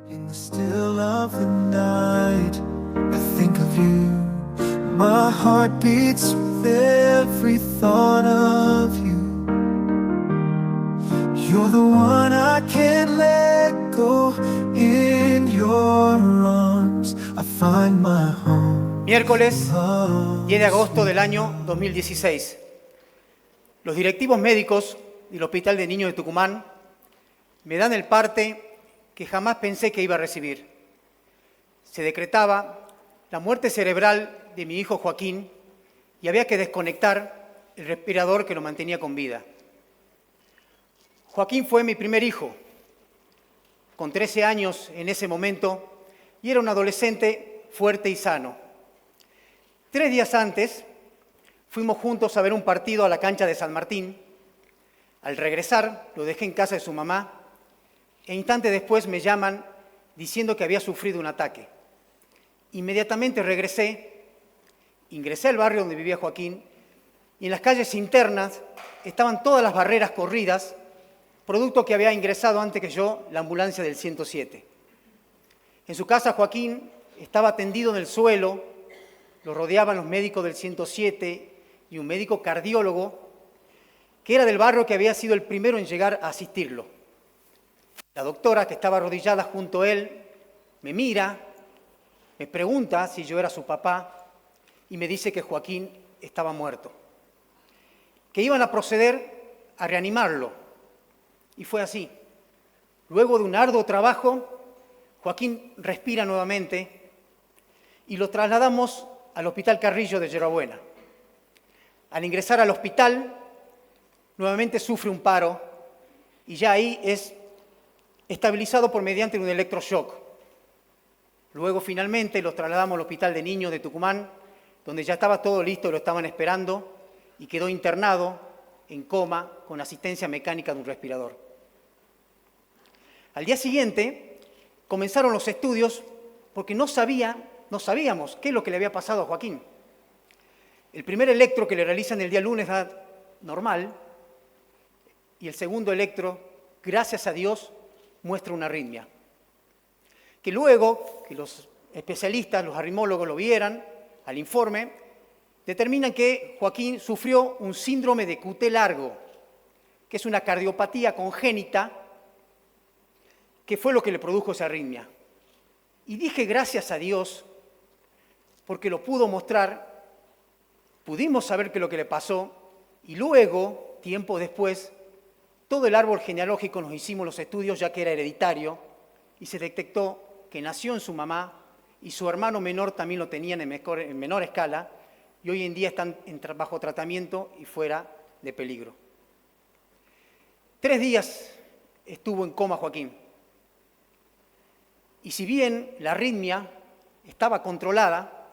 In the still of the night, I think of you. My heart beats with every thought of you. You're the one I can't let go. In your arms, I find my home. Miércoles 10 de agosto del año 2016. Los directivos médicos del Hospital de Niños de Tucumán me dan el parte que jamás pensé que iba a recibir. Se decretaba la muerte cerebral de mi hijo Joaquín y había que desconectar el respirador que lo mantenía con vida. Joaquín fue mi primer hijo, con 13 años en ese momento, y era un adolescente fuerte y sano. 3 días antes fuimos juntos a ver un partido a la cancha de San Martín. Al regresar lo dejé en casa de su mamá e instantes después me llaman diciendo que había sufrido un ataque. Inmediatamente ingresé al barrio donde vivía Joaquín y en las calles internas estaban todas las barreras corridas, producto que había ingresado antes que yo la ambulancia del 107. En su casa Joaquín estaba tendido en el suelo, lo rodeaban los médicos del 107 y un médico cardiólogo que era del barrio que había sido el primero en llegar a asistirlo. La doctora, que estaba arrodillada junto a él, me mira, me pregunta si yo era su papá y me dice que Joaquín estaba muerto, que iban a proceder a reanimarlo. Y fue así. Luego de un arduo trabajo, Joaquín respira nuevamente y lo trasladamos al Hospital Carrillo de Yerbabuena. Al ingresar al hospital, nuevamente sufre un paro y ya ahí es estabilizado por mediante un electroshock. Luego finalmente lo trasladamos al Hospital de Niños de Tucumán, donde ya estaba todo listo y lo estaban esperando, y quedó internado en coma con asistencia mecánica de un respirador. Al día siguiente comenzaron los estudios porque no sabíamos qué es lo que le había pasado a Joaquín. El primer electro que le realizan el día lunes da normal y el segundo electro, gracias a Dios, muestra una arritmia. Que luego, que los especialistas, los arritmólogos lo vieran al informe, determinan que Joaquín sufrió un síndrome de QT largo, que es una cardiopatía congénita, que fue lo que le produjo esa arritmia. Y dije gracias a Dios, porque lo pudo mostrar, pudimos saber qué es lo que le pasó, y luego, tiempo después, todo el árbol genealógico nos hicimos los estudios, ya que era hereditario, y se detectó que nació en su mamá y su hermano menor también lo tenían en menor escala, y hoy en día están bajo tratamiento y fuera de peligro. 3 días estuvo en coma Joaquín. Y si bien la arritmia estaba controlada,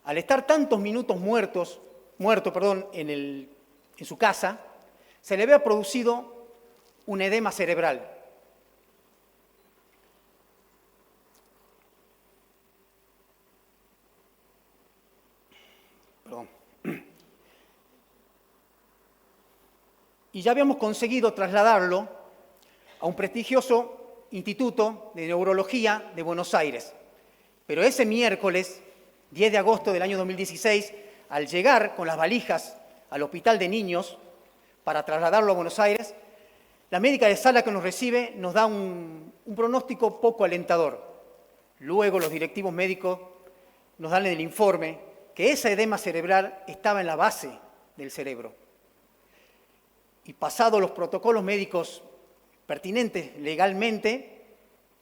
al estar tantos minutos muerto en su casa, se le había producido un edema cerebral. Y ya habíamos conseguido trasladarlo a un prestigioso instituto de neurología de Buenos Aires. Pero ese miércoles, 10 de agosto del año 2016, al llegar con las valijas al Hospital de Niños para trasladarlo a Buenos Aires, la médica de sala que nos recibe nos da un pronóstico poco alentador. Luego los directivos médicos nos dan el informe que esa edema cerebral estaba en la base del cerebro. Y pasados los protocolos médicos pertinentes legalmente,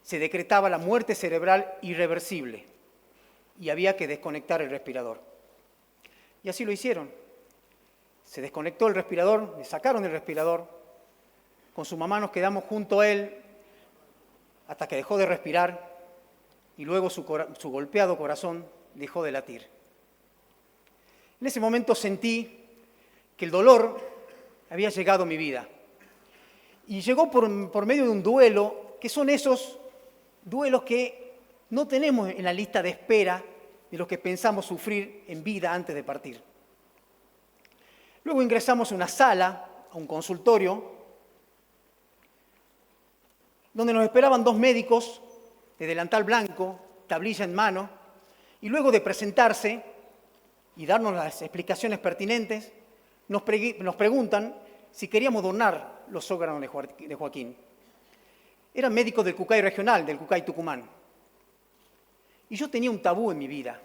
se decretaba la muerte cerebral irreversible y había que desconectar el respirador. Y así lo hicieron. Se desconectó el respirador, le sacaron el respirador. Con su mamá nos quedamos junto a él hasta que dejó de respirar y luego su golpeado corazón dejó de latir. En ese momento sentí que el dolor había llegado a mi vida. Y llegó por medio de un duelo, que son esos duelos que no tenemos en la lista de espera de los que pensamos sufrir en vida antes de partir. Luego ingresamos a una sala, a un consultorio, donde nos esperaban 2 médicos de delantal blanco, tablilla en mano, y luego de presentarse y darnos las explicaciones pertinentes, nos preguntan si queríamos donar los órganos de Joaquín. Eran médicos del CUCAI regional, del CUCAI Tucumán. Y yo tenía un tabú en mi vida,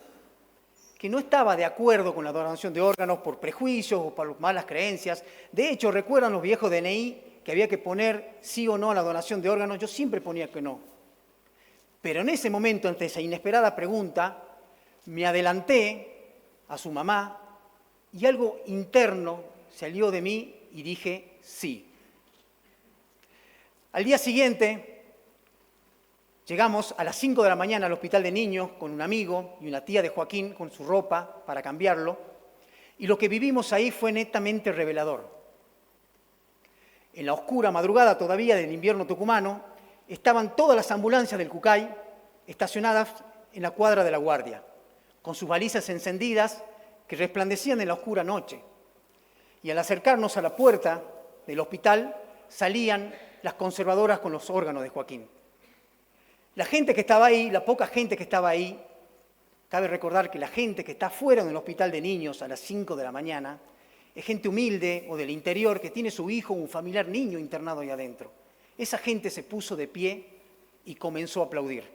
que no estaba de acuerdo con la donación de órganos por prejuicios o por malas creencias. De hecho, recuerdan los viejos DNI que había que poner sí o no a la donación de órganos. Yo siempre ponía que no. Pero en ese momento, ante esa inesperada pregunta, me adelanté a su mamá y algo interno salió de mí y dije sí. Al día siguiente, llegamos a las 5 de la mañana al hospital de niños con un amigo y una tía de Joaquín con su ropa para cambiarlo, y lo que vivimos ahí fue netamente revelador. En la oscura madrugada todavía del invierno tucumano, estaban todas las ambulancias del CUCAI estacionadas en la cuadra de la Guardia, con sus balizas encendidas que resplandecían en la oscura noche. Y al acercarnos a la puerta del hospital, salían las conservadoras con los órganos de Joaquín. La gente que estaba ahí, la poca gente que estaba ahí, cabe recordar que la gente que está fuera del hospital de niños a las 5 de la mañana es gente humilde o del interior que tiene su hijo o un familiar niño internado ahí adentro. Esa gente se puso de pie y comenzó a aplaudir.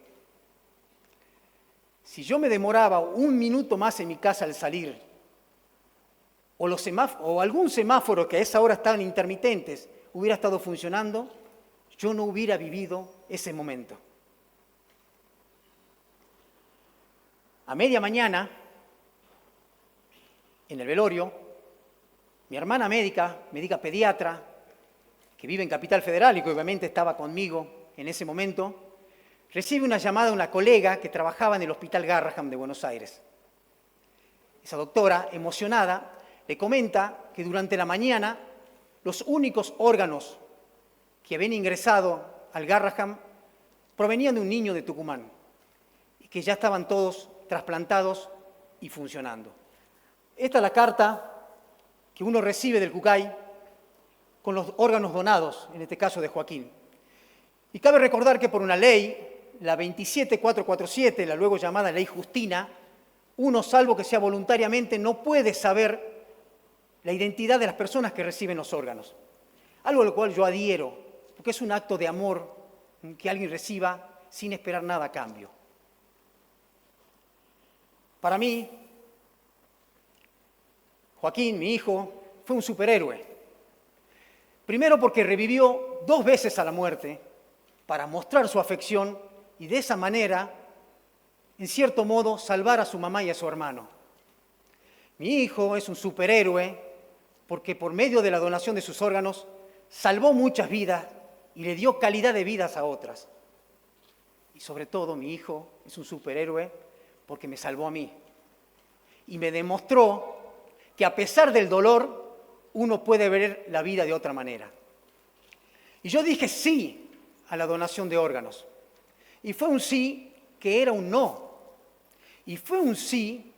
Si yo me demoraba 1 minuto más en mi casa al salir, o algún semáforo que a esa hora estaban intermitentes hubiera estado funcionando, yo no hubiera vivido ese momento. A media mañana, en el velorio, mi hermana médica pediatra, que vive en Capital Federal y que obviamente estaba conmigo en ese momento, recibe una llamada de una colega que trabajaba en el Hospital Garrahan de Buenos Aires. Esa doctora, emocionada, le comenta que durante la mañana los únicos órganos que habían ingresado al Garrahan provenían de un niño de Tucumán y que ya estaban todos trasplantados y funcionando. Esta es la carta que uno recibe del CUCAI con los órganos donados, en este caso de Joaquín. Y cabe recordar que por una ley, la 27447, la luego llamada Ley Justina, uno, salvo que sea voluntariamente, no puede saber la identidad de las personas que reciben los órganos. Algo a lo cual yo adhiero, porque es un acto de amor que alguien reciba sin esperar nada a cambio. Para mí, Joaquín, mi hijo, fue un superhéroe. Primero porque revivió 2 veces a la muerte para mostrar su afección y de esa manera, en cierto modo, salvar a su mamá y a su hermano. Mi hijo es un superhéroe porque por medio de la donación de sus órganos salvó muchas vidas y le dio calidad de vidas a otras. Y sobre todo, mi hijo es un superhéroe porque me salvó a mí. Y me demostró que a pesar del dolor, uno puede ver la vida de otra manera. Y yo dije sí a la donación de órganos. Y fue un sí que era un no. Y fue un sí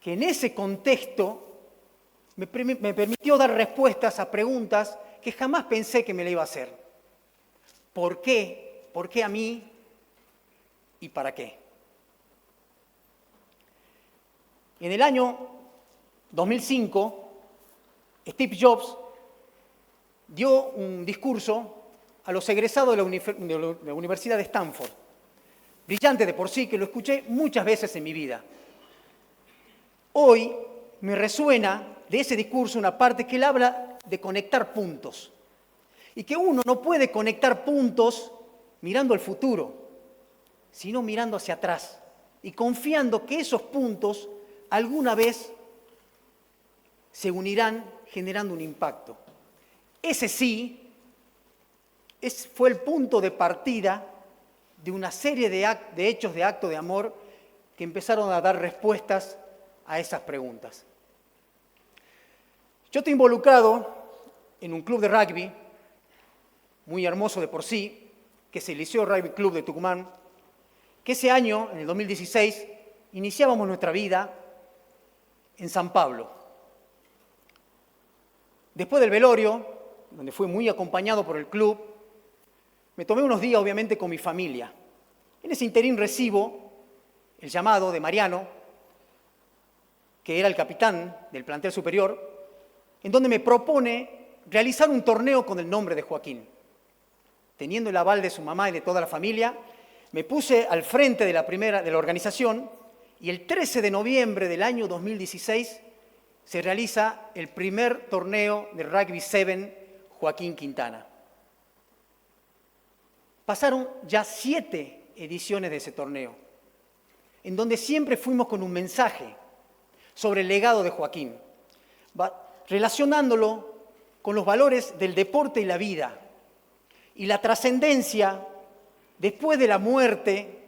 que en ese contexto me permitió dar respuestas a preguntas que jamás pensé que me la iba a hacer. ¿Por qué? ¿Por qué a mí? ¿Y para qué? En el año 2005, Steve Jobs dio un discurso a los egresados de la Universidad de Stanford. Brillante de por sí, que lo escuché muchas veces en mi vida. Hoy me resuena de ese discurso una parte que él habla de conectar puntos. Y que uno no puede conectar puntos mirando al futuro, sino mirando hacia atrás y confiando que esos puntos alguna vez se unirán generando un impacto. Ese sí fue el punto de partida de una serie de hechos de acto de amor que empezaron a dar respuestas a esas preguntas. Yo estoy involucrado en un club de rugby, muy hermoso de por sí, que es el Liceo Rugby Club de Tucumán, que ese año, en el 2016, iniciábamos nuestra vida en San Pablo. Después del velorio, donde fui muy acompañado por el club, Me tomé unos días, obviamente, con mi familia. En ese interín recibo el llamado de Mariano, que era el capitán del plantel superior, en donde me propone realizar un torneo con el nombre de Joaquín. Teniendo el aval de su mamá y de toda la familia, me puse al frente de la organización y el 13 de noviembre del año 2016 se realiza el primer torneo de Rugby 7 Joaquín Quintana. Pasaron ya 7 ediciones de ese torneo, en donde siempre fuimos con un mensaje sobre el legado de Joaquín, relacionándolo con los valores del deporte y la vida, y la trascendencia después de la muerte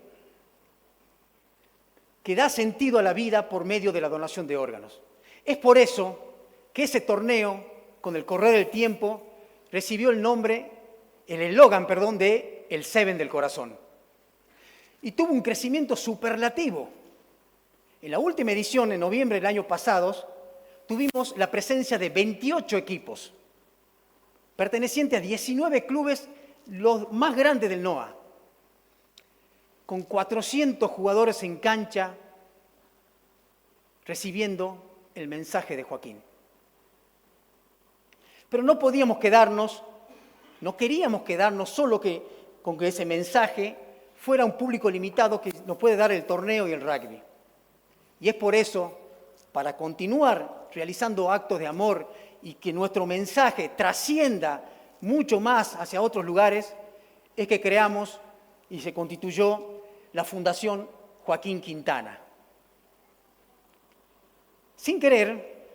que da sentido a la vida por medio de la donación de órganos. Es por eso que ese torneo, con el correr del tiempo, recibió el eslogan de el 7 del corazón. Y tuvo un crecimiento superlativo. En la última edición, en noviembre del año pasado, tuvimos la presencia de 28 equipos, pertenecientes a 19 clubes, los más grandes del NOA, con 400 jugadores en cancha recibiendo el mensaje de Joaquín. Pero no podíamos quedarnos, no queríamos quedarnos solo con que ese mensaje fuera un público limitado que nos puede dar el torneo y el rugby. Y es por eso, para continuar realizando actos de amor y que nuestro mensaje trascienda mucho más hacia otros lugares, es que creamos y se constituyó la Fundación Joaquín Quintana. Sin querer,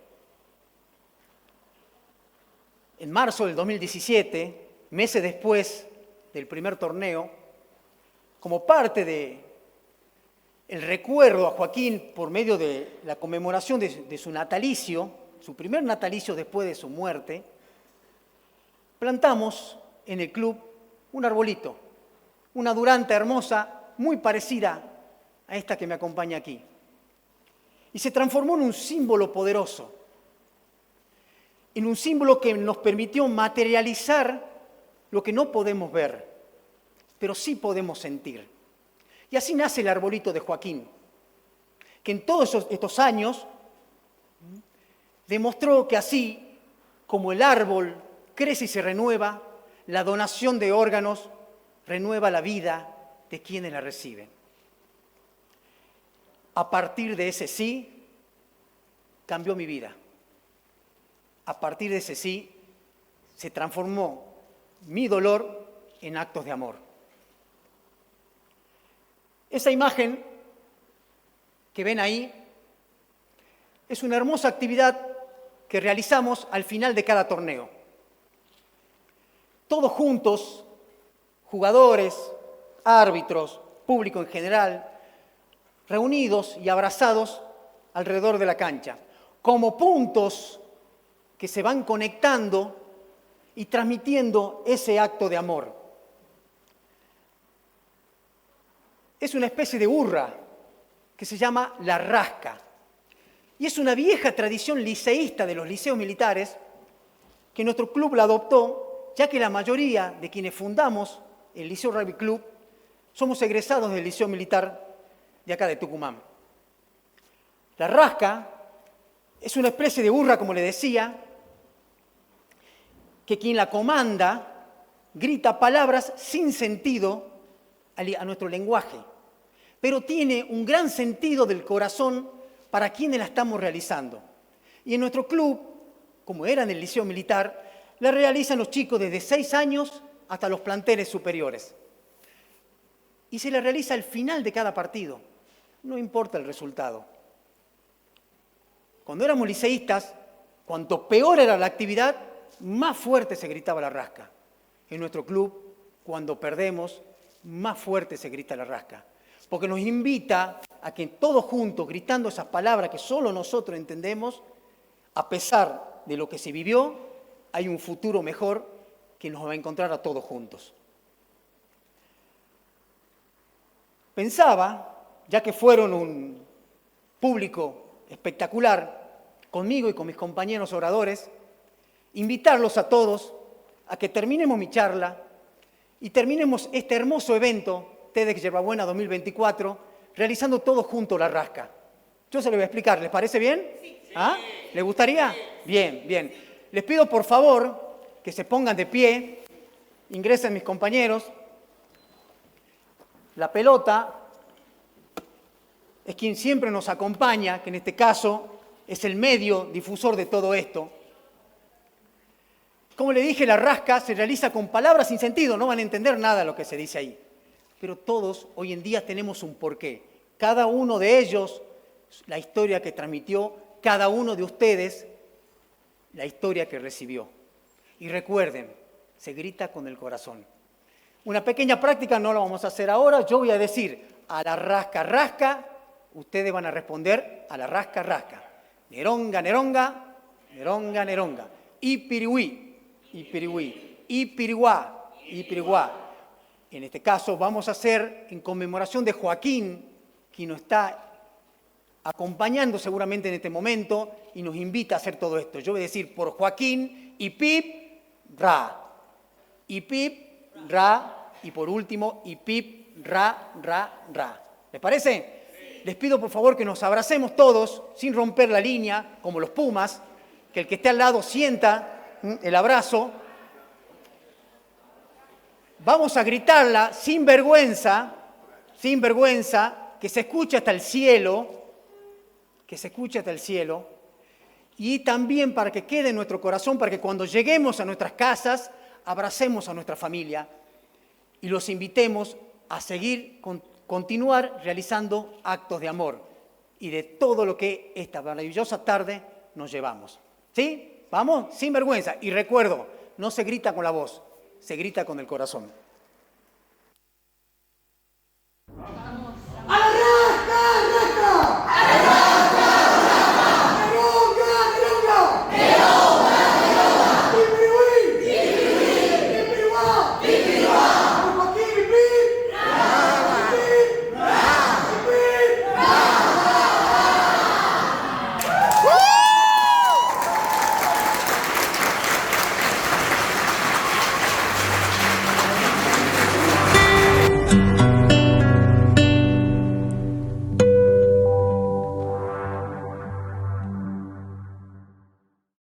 en marzo del 2017, meses después del primer torneo, como parte del recuerdo a Joaquín por medio de la conmemoración de su natalicio, su primer natalicio después de su muerte, plantamos en el club un arbolito, una duranta hermosa, muy parecida a esta que me acompaña aquí. Y se transformó en un símbolo poderoso, en un símbolo que nos permitió materializar lo que no podemos ver, pero sí podemos sentir. Y así nace el arbolito de Joaquín, que en todos estos años demostró que así como el árbol crece y se renueva, la donación de órganos renueva la vida de quienes la reciben. A partir de ese sí, cambió mi vida. A partir de ese sí, se transformó mi dolor en actos de amor. Esa imagen que ven ahí es una hermosa actividad que realizamos al final de cada torneo. Todos juntos, jugadores, árbitros, público en general, reunidos y abrazados alrededor de la cancha, como puntos que se van conectando y transmitiendo ese acto de amor. Es una especie de hurra que se llama la rasca. Y es una vieja tradición liceísta de los liceos militares que nuestro club la adoptó, ya que la mayoría de quienes fundamos el Liceo Rugby Club somos egresados del Liceo Militar de acá de Tucumán. La rasca es una especie de hurra, como le decía, que quien la comanda grita palabras sin sentido a nuestro lenguaje, pero tiene un gran sentido del corazón para quienes la estamos realizando. Y en nuestro club, como era en el Liceo Militar, la realizan los chicos desde 6 años hasta los planteles superiores. Y se la realiza al final de cada partido, no importa el resultado. Cuando éramos liceístas, cuanto peor era la actividad, más fuerte se gritaba la rasca. En nuestro club, cuando perdemos, más fuerte se grita la rasca. Porque nos invita a que todos juntos, gritando esas palabras que solo nosotros entendemos, a pesar de lo que se vivió, hay un futuro mejor que nos va a encontrar a todos juntos. Pensaba, ya que fueron un público espectacular, conmigo y con mis compañeros oradores, invitarlos a todos a que terminemos mi charla y terminemos este hermoso evento, TEDx Yerbabuena 2024, realizando todos juntos la rasca. Yo se lo voy a explicar, ¿les parece bien? Sí. ¿Ah? ¿Les gustaría? Bien, bien. Les pido por favor que se pongan de pie, ingresen mis compañeros. La pelota es quien siempre nos acompaña, que en este caso es el medio difusor de todo esto. Como le dije, la rasca se realiza con palabras sin sentido, no van a entender nada de lo que se dice ahí. Pero todos hoy en día tenemos un porqué. Cada uno de ellos, la historia que transmitió, cada uno de ustedes, la historia que recibió. Y recuerden, se grita con el corazón. Una pequeña práctica, no la vamos a hacer ahora. Yo voy a decir a la rasca, rasca. Ustedes van a responder a la rasca, rasca. Neronga, neronga, neronga, neronga. Ipirihuí, ipirihuí. Ipiriguá, ipiriguá. En este caso vamos a hacer en conmemoración de Joaquín, quien nos está acompañando seguramente en este momento y nos invita a hacer todo esto. Yo voy a decir por Joaquín, ipip, ra. Ipip, ra. Y por último, ipip, ra, ra, ra. ¿Les parece? Les pido por favor que nos abracemos todos sin romper la línea, como los Pumas, que el que esté al lado sienta el abrazo. Vamos a gritarla sin vergüenza, que se escuche hasta el cielo, y también para que quede en nuestro corazón, para que cuando lleguemos a nuestras casas, abracemos a nuestra familia y los invitemos a continuar realizando actos de amor y de todo lo que esta maravillosa tarde nos llevamos. ¿Sí? ¿Vamos? Sin vergüenza. Y recuerdo, no se grita con la voz, se grita con el corazón.